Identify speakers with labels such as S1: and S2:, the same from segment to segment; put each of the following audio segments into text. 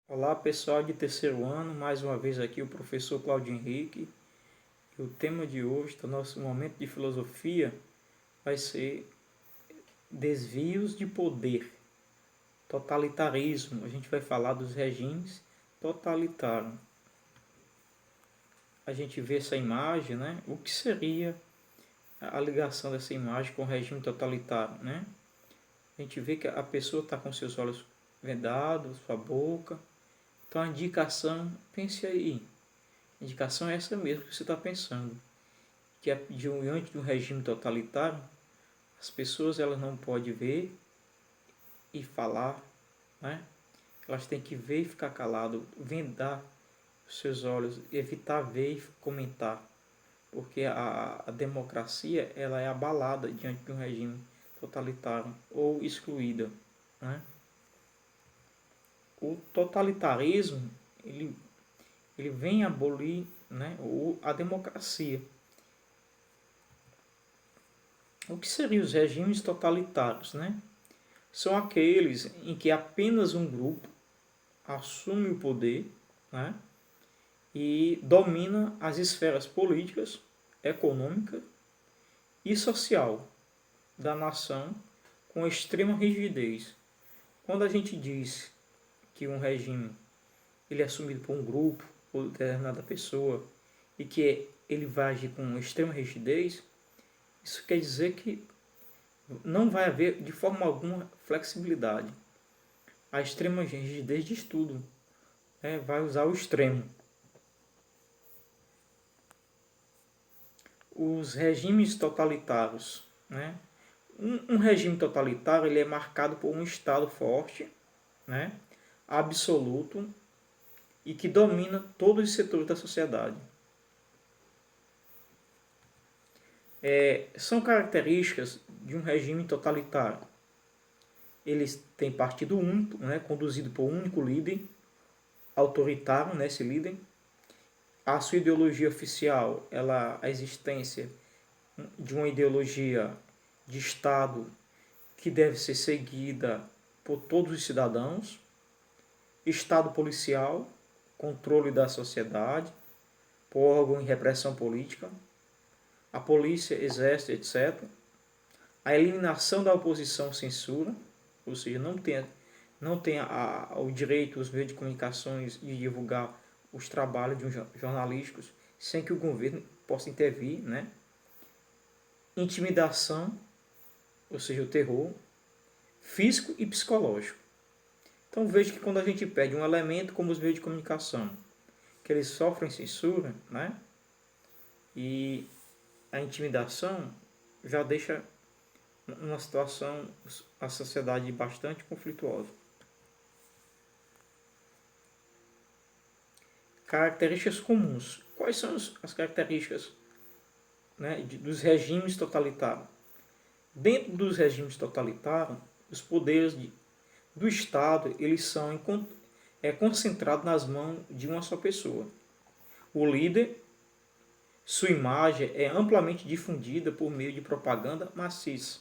S1: Olá pessoal de terceiro ano, mais uma vez aqui o professor Claudio Henrique. E o tema de hoje do nosso momento de filosofia vai ser desvios de poder, totalitarismo. A gente vai falar dos regimes totalitários. A gente vê essa imagem, né? O que seria a ligação dessa imagem com o regime totalitário, né? A gente vê que a pessoa está com seus olhos vendados, sua boca. Então a indicação, pense aí. A indicação é essa mesmo que você está pensando, que diante de um regime totalitário, as pessoas elas não podem ver e falar, né? Elas têm que ver e ficar calado, vendar os seus olhos, evitar ver e comentar, porque a democracia ela é abalada diante de um regime totalitário ou excluída, né? O totalitarismo ele vem abolir, né, a democracia. O que seriam os regimes totalitários, né? São aqueles em que apenas um grupo assume o poder, né, e domina as esferas políticas, econômica e social da nação com extrema rigidez. Quando a gente diz que um regime ele é assumido por um grupo ou determinada pessoa e que ele vai agir com extrema rigidez, isso quer dizer que não vai haver de forma alguma flexibilidade. A extrema rigidez diz tudo, né? Vai usar o extremo. Os regimes totalitários, né? Um regime totalitário ele é marcado por um Estado forte, né? Absoluto e que domina todos os setores da sociedade. São características de um regime totalitário. Eles têm partido único, né? Conduzido por um único líder, autoritário, né? Esse líder. A sua ideologia oficial, a existência de uma ideologia de Estado que deve ser seguida por todos os cidadãos, Estado policial, controle da sociedade, por órgão de repressão política, a polícia, exército, etc. A eliminação da oposição censura, ou seja, não tem o direito, os meios de comunicações de divulgar os trabalhos de um jornalísticos sem que o governo possa intervir, né? Intimidação, ou seja, o terror, físico e psicológico. Então veja que quando a gente pede um elemento como os meios de comunicação, que eles sofrem censura, né? E a intimidação já deixa uma situação, a sociedade bastante conflituosa. Características comuns. Quais são as características, né, dos regimes totalitários? Dentro dos regimes totalitários, os poderes do Estado eles são concentrados nas mãos de uma só pessoa. O líder, sua imagem é amplamente difundida por meio de propaganda maciça.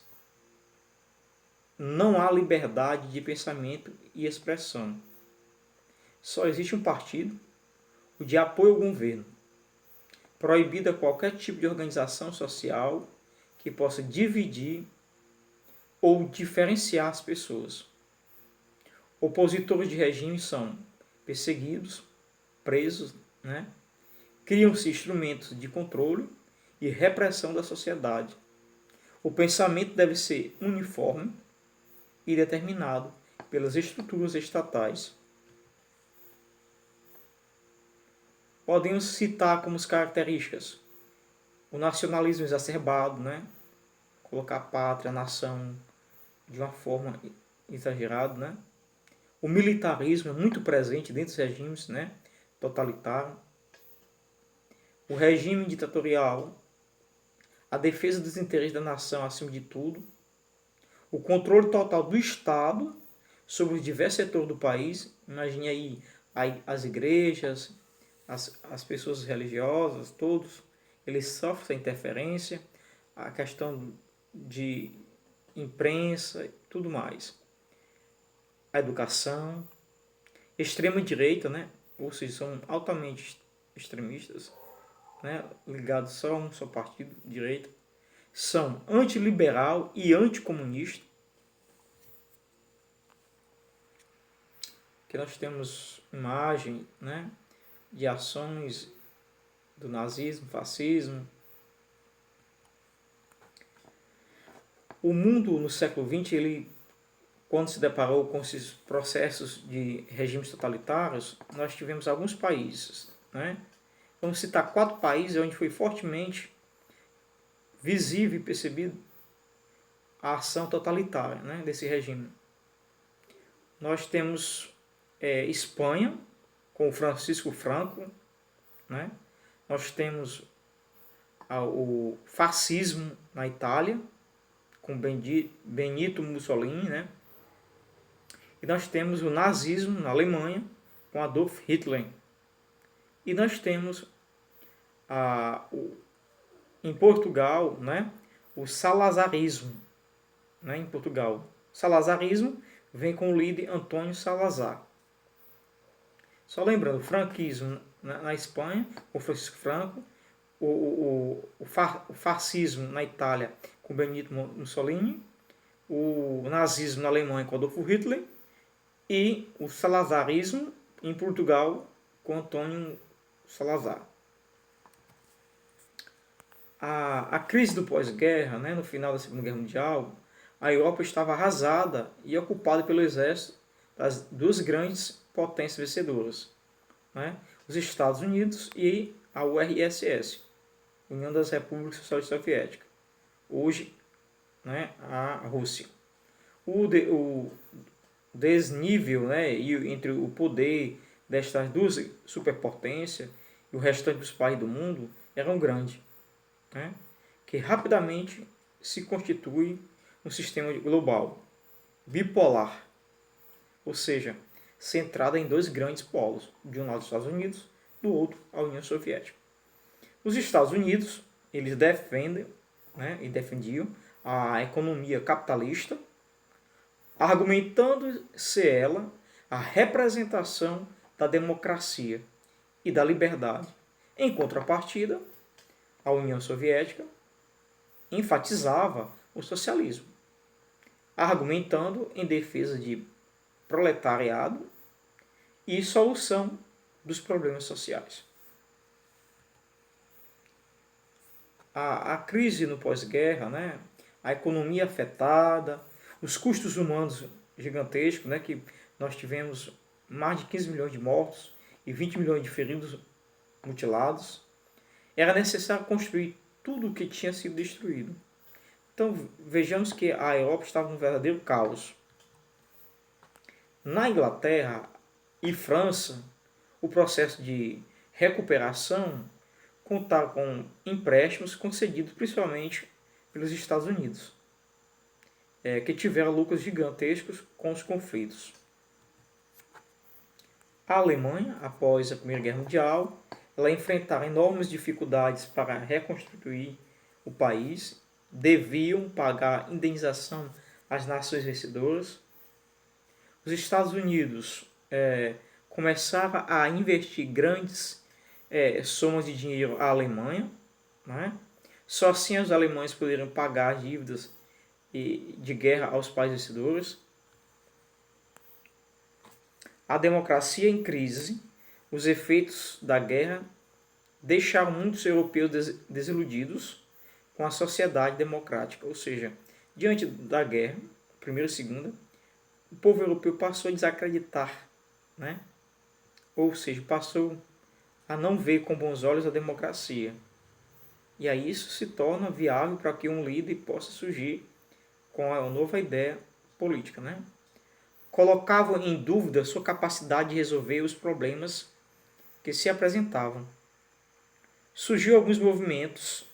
S1: Não há liberdade de pensamento e expressão. Só existe um partido, o de apoio ao governo. Proibida qualquer tipo de organização social que possa dividir ou diferenciar as pessoas. Opositores de regime são perseguidos, presos, né? Criam-se instrumentos de controle e repressão da sociedade. O pensamento deve ser uniforme e determinado pelas estruturas estatais. Podemos citar como características o nacionalismo exacerbado, né? Colocar a pátria, a nação de uma forma exagerada, né? O militarismo é muito presente dentro dos regimes, né, totalitários. O regime ditatorial, a defesa dos interesses da nação acima de tudo. O controle total do Estado sobre os diversos setores do país. Imagine aí as igrejas, as pessoas religiosas, todos, eles sofrem essa interferência. A questão de imprensa e tudo mais. A educação extrema-direita, né? Ou seja, são altamente extremistas, né? Ligados só a um só partido, direita. São antiliberal e anticomunista. Que nós temos imagem, né, de ações do nazismo, fascismo. O mundo no século XX, ele, quando se deparou com esses processos de regimes totalitários, nós tivemos alguns países, né? Vamos citar 4 países onde foi fortemente visível e percebido a ação totalitária, né, desse regime. Nós temos Espanha, com o Francisco Franco, né? Nós temos o fascismo na Itália, com Benito Mussolini, né? E nós temos o nazismo na Alemanha, com Adolf Hitler. E nós temos em Portugal, né, o salazarismo, né, em Portugal. Salazarismo vem com o líder Antônio Salazar. Só lembrando, o franquismo na Espanha, com Francisco Franco, o fascismo na Itália, com Benito Mussolini, o nazismo na Alemanha, com Adolf Hitler, e o salazarismo em Portugal, com Antônio Salazar. A crise do pós-guerra, né, no final da Segunda Guerra Mundial, a Europa estava arrasada e ocupada pelo exército das 2 grandes potências vencedoras, né, os Estados Unidos e a URSS, União das Repúblicas Socialistas Soviéticas, hoje, né, a Rússia. O desnível, né, entre o poder destas 2 superpotências e o restante dos países do mundo era grande, né, que rapidamente se constitui um sistema global bipolar, ou seja, centrada em 2 grandes polos, de um lado os Estados Unidos, do outro a União Soviética. Os Estados Unidos, eles defendem, né, e defendiam a economia capitalista, argumentando ser ela a representação da democracia e da liberdade. Em contrapartida, a União Soviética enfatizava o socialismo, argumentando em defesa de proletariado e solução dos problemas sociais. A crise no pós-guerra, né, a economia afetada, os custos humanos gigantescos, né, que nós tivemos mais de 15 milhões de mortos e 20 milhões de feridos mutilados, era necessário construir tudo o que tinha sido destruído. Então vejamos que a Europa estava num verdadeiro caos. Na Inglaterra e França, o processo de recuperação contava com empréstimos concedidos principalmente pelos Estados Unidos, que tiveram lucros gigantescos com os conflitos. A Alemanha, após a Primeira Guerra Mundial, ela enfrentava enormes dificuldades para reconstruir o país, deviam pagar indenização às nações vencedoras. Os Estados Unidos começaram a investir grandes somas de dinheiro à Alemanha, né? Só assim os alemães poderiam pagar dívidas de guerra aos países vencedores. A democracia em crise, os efeitos da guerra deixaram muitos europeus desiludidos com a sociedade democrática, ou seja, diante da guerra, primeira e segunda, o povo europeu passou a desacreditar, né? Ou seja, passou a não ver com bons olhos a democracia. E aí isso se torna viável para que um líder possa surgir com a nova ideia política, né? Colocavam em dúvida sua capacidade de resolver os problemas que se apresentavam. Surgiu alguns movimentos,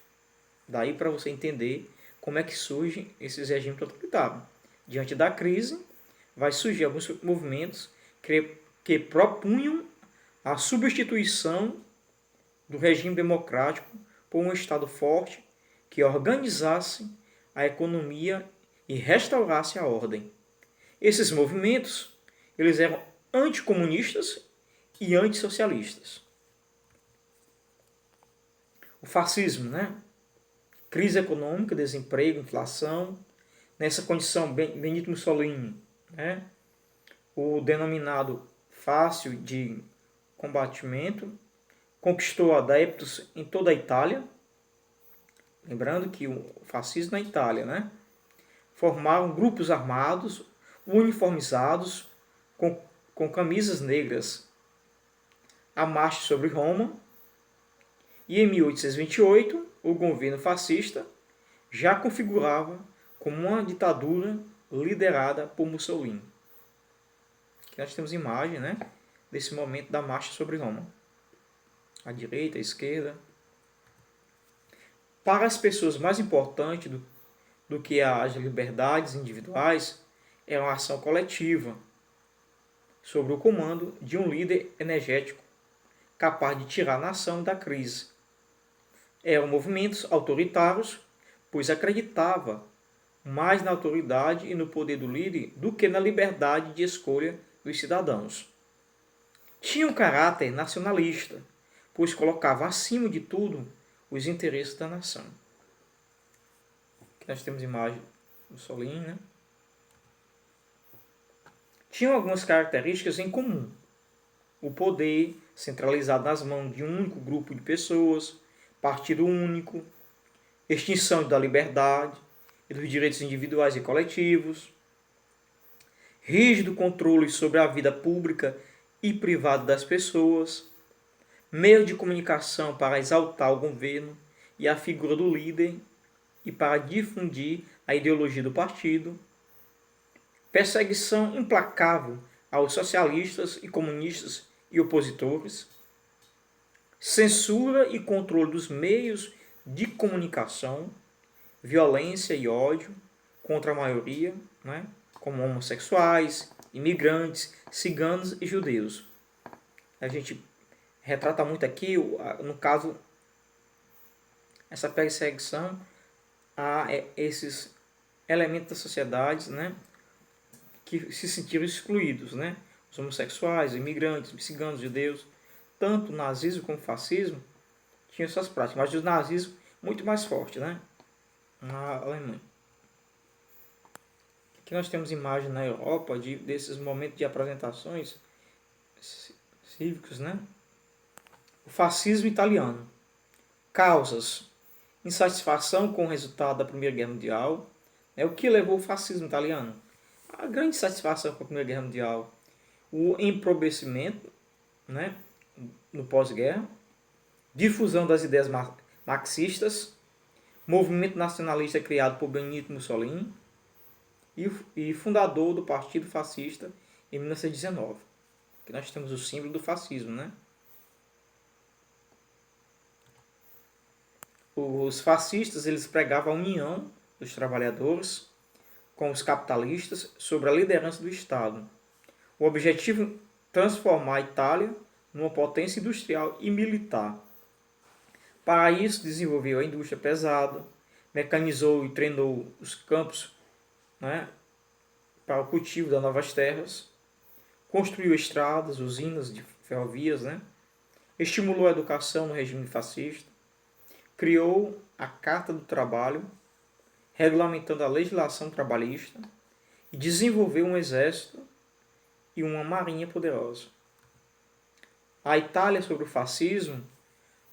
S1: daí para você entender como é que surgem esses regimes totalitários. Diante da crise, vai surgir alguns movimentos que propunham a substituição do regime democrático por um Estado forte que organizasse a economia e restaurasse a ordem. Esses movimentos eles eram anticomunistas e antissocialistas. O fascismo, né? Crise econômica, desemprego, inflação. Nessa condição, Benito Mussolini, né? O denominado fácil de combatimento, conquistou adeptos em toda a Itália. Lembrando que o fascismo na Itália, né? Formaram grupos armados, uniformizados, com camisas negras, a marcha sobre Roma. E em 1828, o governo fascista já configurava como uma ditadura liderada por Mussolini. Aqui nós temos imagem, né, desse momento da marcha sobre Roma. A direita, a esquerda. Para as pessoas, mais importante do que as liberdades individuais é uma ação coletiva sobre o comando de um líder energético capaz de tirar a nação da crise. Eram movimentos autoritários, pois acreditava mais na autoridade e no poder do líder do que na liberdade de escolha dos cidadãos. Tinha um caráter nacionalista, pois colocava acima de tudo os interesses da nação. Aqui nós temos imagem do Mussolini, né? Tinham algumas características em comum. O poder centralizado nas mãos de um único grupo de pessoas, partido único, extinção da liberdade e dos direitos individuais e coletivos, rígido controle sobre a vida pública e privada das pessoas, meio de comunicação para exaltar o governo e a figura do líder e para difundir a ideologia do partido, perseguição implacável aos socialistas e comunistas e opositores, censura e controle dos meios de comunicação, violência e ódio contra a maioria, né, como homossexuais, imigrantes, ciganos e judeus. A gente retrata muito aqui, no caso, essa perseguição a esses elementos da sociedade, né, que se sentiram excluídos, né? Os homossexuais, imigrantes, ciganos, judeus. Tanto o nazismo como o fascismo tinham suas práticas, mas o nazismo muito mais forte, né? Na Alemanha. Aqui nós temos imagem na Europa desses momentos de apresentações cívicos, né? O fascismo italiano. Causas: insatisfação com o resultado da Primeira Guerra Mundial. O que levou o fascismo italiano? A grande satisfação com a Primeira Guerra Mundial. O empobrecimento, né, no pós-guerra. Difusão das ideias marxistas. Movimento nacionalista criado por Benito Mussolini. E fundador do Partido Fascista em 1919. Aqui nós temos o símbolo do fascismo, né? Os fascistas, eles pregavam a união dos trabalhadores com os capitalistas sobre a liderança do Estado. O objetivo: transformar a Itália numa potência industrial e militar. Para isso, desenvolveu a indústria pesada, mecanizou e treinou os campos, né, para o cultivo das novas terras, construiu estradas, usinas de ferrovias, né, estimulou a educação no regime fascista, criou a Carta do Trabalho, regulamentando a legislação trabalhista, e desenvolveu um exército e uma marinha poderosa. A Itália sobre o fascismo.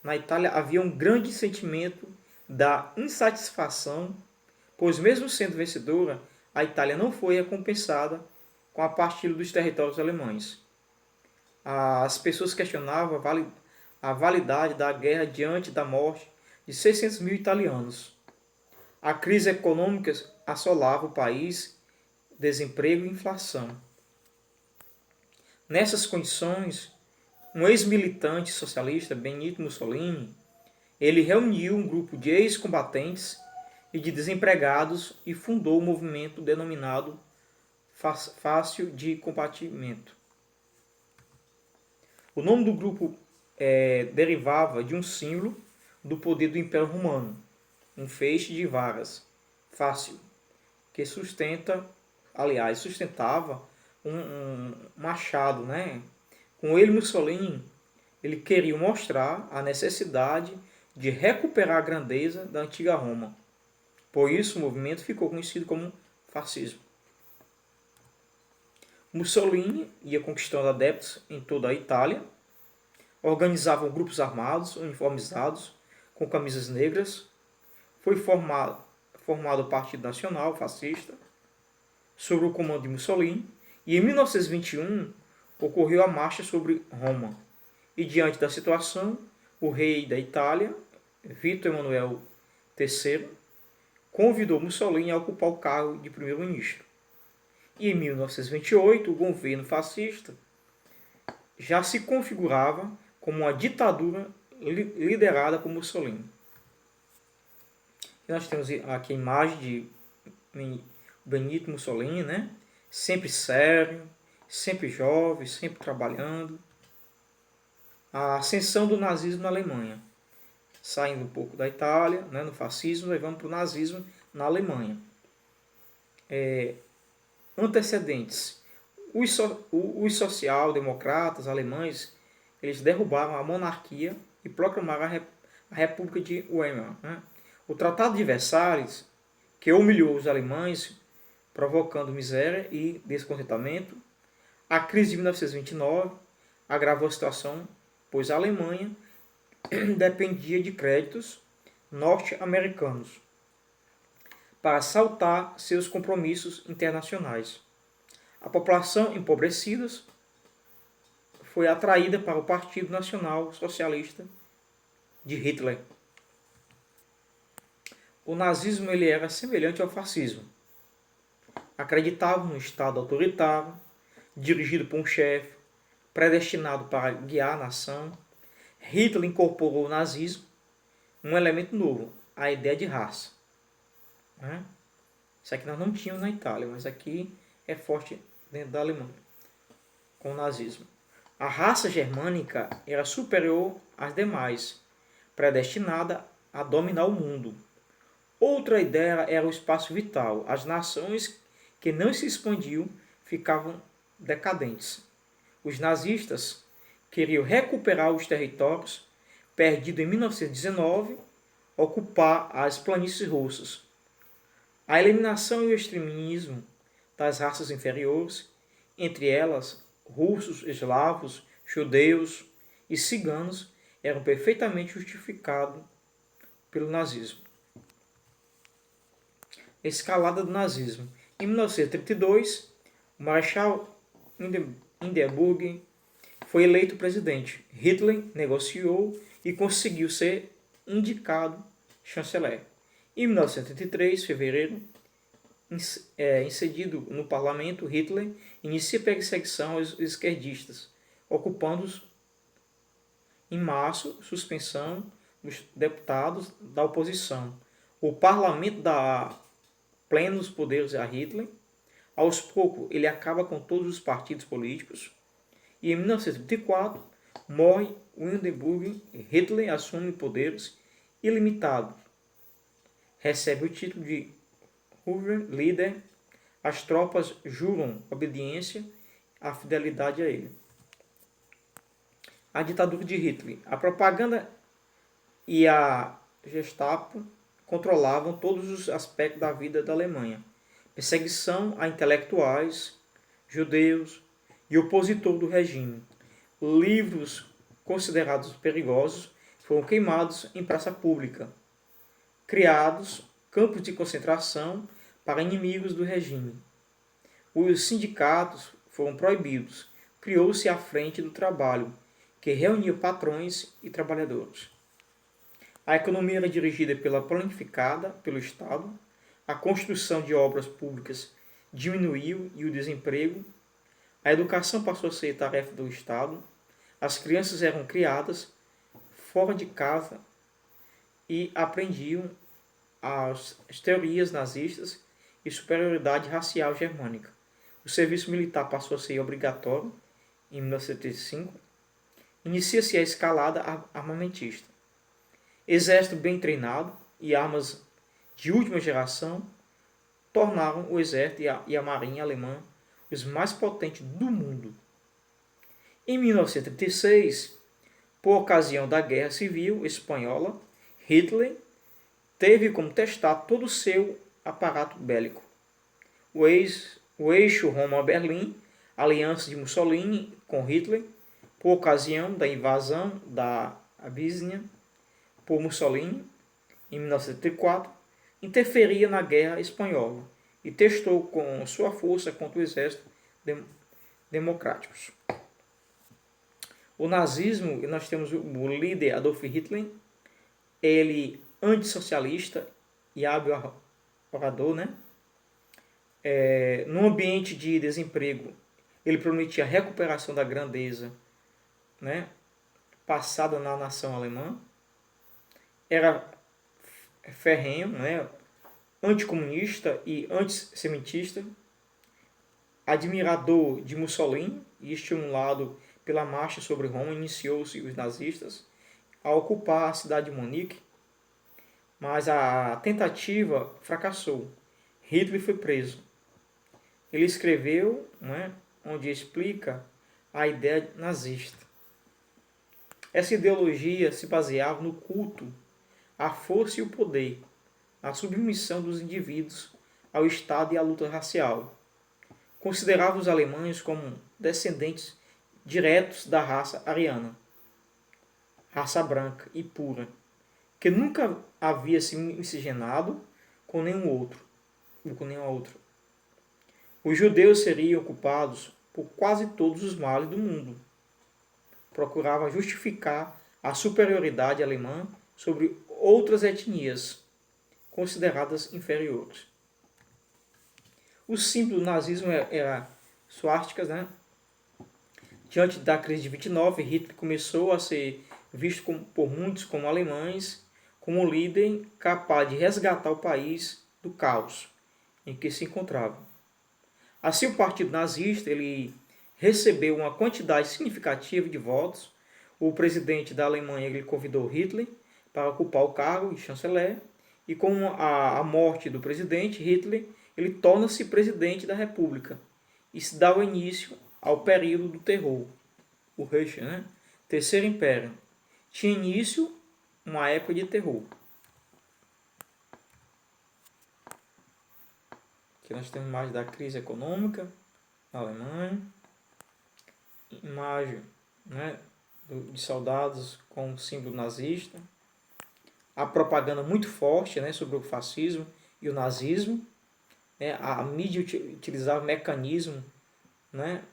S1: Na Itália havia um grande sentimento da insatisfação, pois mesmo sendo vencedora, a Itália não foi recompensada com a partilha dos territórios alemães. As pessoas questionavam a validade da guerra diante da morte de 600 mil italianos. A crise econômica assolava o país, desemprego e inflação. Nessas condições, um ex-militante socialista, Benito Mussolini, ele reuniu um grupo de ex-combatentes e de desempregados e fundou o movimento denominado Fácil de Combatimento. O nome do grupo derivava de um símbolo do poder do Império Romano, um feixe de varas, fácil, que sustentava um machado, né? Com ele, Mussolini, ele queria mostrar a necessidade de recuperar a grandeza da antiga Roma. Por isso, o movimento ficou conhecido como fascismo. Mussolini ia conquistando adeptos em toda a Itália, organizavam grupos armados, uniformizados, com camisas negras. Foi formado o Partido Nacional Fascista, sob o comando de Mussolini, e em 1921 ocorreu a marcha sobre Roma. E diante da situação, o rei da Itália, Vítor Emanuel III, convidou Mussolini a ocupar o cargo de primeiro-ministro. E em 1928, o governo fascista já se configurava como uma ditadura liderada por Mussolini. E nós temos aqui a imagem de Benito Mussolini, né? Sempre sério, sempre jovem, sempre trabalhando. A ascensão do nazismo na Alemanha, saindo um pouco da Itália, né, no fascismo, levando para o nazismo na Alemanha. Antecedentes. Os social-democratas alemães, eles derrubaram a monarquia e proclamaram a República de Weimar. Né? O Tratado de Versalhes, que humilhou os alemães, provocando miséria e descontentamento. A crise de 1929 agravou a situação, pois a Alemanha dependia de créditos norte-americanos para saltar seus compromissos internacionais. A população empobrecida foi atraída para o Partido Nacional Socialista de Hitler. O nazismo ele era semelhante ao fascismo. Acreditava no Estado autoritário, dirigido por um chefe, predestinado para guiar a nação. Hitler incorporou o nazismo, um elemento novo, a ideia de raça. Isso aqui nós não tínhamos na Itália, mas aqui é forte dentro da Alemanha, com o nazismo. A raça germânica era superior às demais, predestinada a dominar o mundo. Outra ideia era o espaço vital. As nações que não se expandiam ficavam decadentes. Os nazistas queriam recuperar os territórios perdidos em 1919, ocupar as planícies russas. A eliminação e o extremismo das raças inferiores, entre elas russos, eslavos, judeus e ciganos, eram perfeitamente justificados pelo nazismo. Escalada do nazismo. Em 1932, o Marechal Hindenburg foi eleito presidente. Hitler negociou e conseguiu ser indicado chanceler. Em 1933, fevereiro, inserido no parlamento, Hitler inicia perseguição aos esquerdistas, ocupando-os em março suspensão dos deputados da oposição. O parlamento dá plenos poderes a Hitler. Aos poucos, ele acaba com todos os partidos políticos. E em 1934, morre Hindenburg. Hitler assume poderes ilimitados. Recebe o título de líder. As tropas juram obediência à fidelidade a ele. A ditadura de Hitler. A propaganda e a Gestapo controlavam todos os aspectos da vida da Alemanha. Perseguição a intelectuais, judeus e opositores do regime. Livros considerados perigosos foram queimados em praça pública. Criados campos de concentração para inimigos do regime. Os sindicatos foram proibidos. Criou-se a Frente do Trabalho, que reunia patrões e trabalhadores. A economia era dirigida planificada pelo Estado. A construção de obras públicas diminuiu e o desemprego. A educação passou a ser tarefa do Estado. As crianças eram criadas fora de casa e aprendiam as teorias nazistas e superioridade racial germânica. O serviço militar passou a ser obrigatório em 1975. Inicia-se a escalada armamentista. Exército bem treinado e armas de última geração tornaram o exército e a marinha alemã os mais potentes do mundo. Em 1936, por ocasião da Guerra Civil Espanhola, Hitler teve como testar todo o seu aparato bélico. O eixo Roma-Berlim, aliança de Mussolini com Hitler, por ocasião da invasão da Abíssia por Mussolini, em 1934, interferia na Guerra Espanhola e testou com sua força contra o exército democrático. O nazismo, nós temos o líder Adolf Hitler, ele antissocialista e hábil orador, né? No ambiente de desemprego, ele prometia a recuperação da grandeza, né, passada na nação alemã. Era ferrenho, né, anticomunista e antissemitista, admirador de Mussolini e estimulado pela marcha sobre Roma, iniciou-se os nazistas a ocupar a cidade de Munique, mas a tentativa fracassou. Hitler foi preso. Ele escreveu, né, onde explica a ideia nazista. Essa ideologia se baseava no culto à força e o poder, a submissão dos indivíduos ao Estado e à luta racial. Considerava os alemães como descendentes diretos da raça ariana, raça branca e pura, que nunca havia se miscigenado com nenhum outro. Os judeus seriam culpados por quase todos os males do mundo. Procurava justificar a superioridade alemã sobre outras etnias consideradas inferiores. O símbolo do nazismo era suásticas, né? Diante da crise de 29, Hitler começou a ser visto por muitos como alemães, como um líder capaz de resgatar o país do caos em que se encontrava. Assim, o partido nazista ele recebeu uma quantidade significativa de votos. O presidente da Alemanha ele convidou Hitler para ocupar o cargo de chanceler, e com a morte do presidente, Hitler ele torna-se presidente da República e se dá o início ao período do terror, o Reich, né? Terceiro Império. Tinha início uma época de terror. Aqui nós temos imagem da crise econômica na Alemanha, imagem, né, de soldados com o símbolo nazista, a propaganda muito forte, né, sobre o fascismo e o nazismo, né, a mídia utilizava mecanismo, né,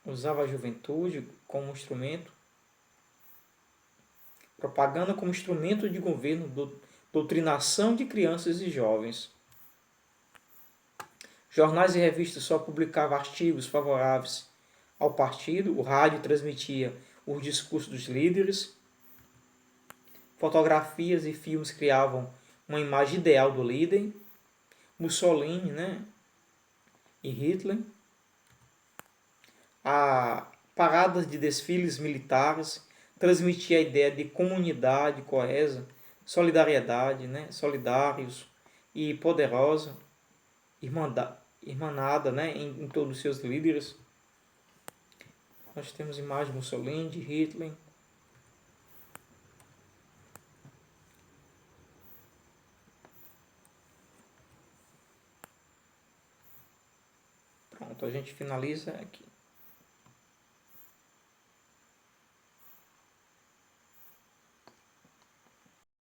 S1: usava a juventude como instrumento, propaganda como instrumento de governo, doutrinação de crianças e jovens. Jornais e revistas só publicavam artigos favoráveis ao partido, o rádio transmitia os discursos dos líderes, fotografias e filmes criavam uma imagem ideal do líder, Mussolini, né, e Hitler. A paradas de desfiles militares transmitia a ideia de comunidade coesa, solidariedade, né, solidários e poderosa, irmanada, né, em todos os seus líderes. Nós temos imagens de Mussolini, de Hitler. Pronto, a gente finaliza aqui.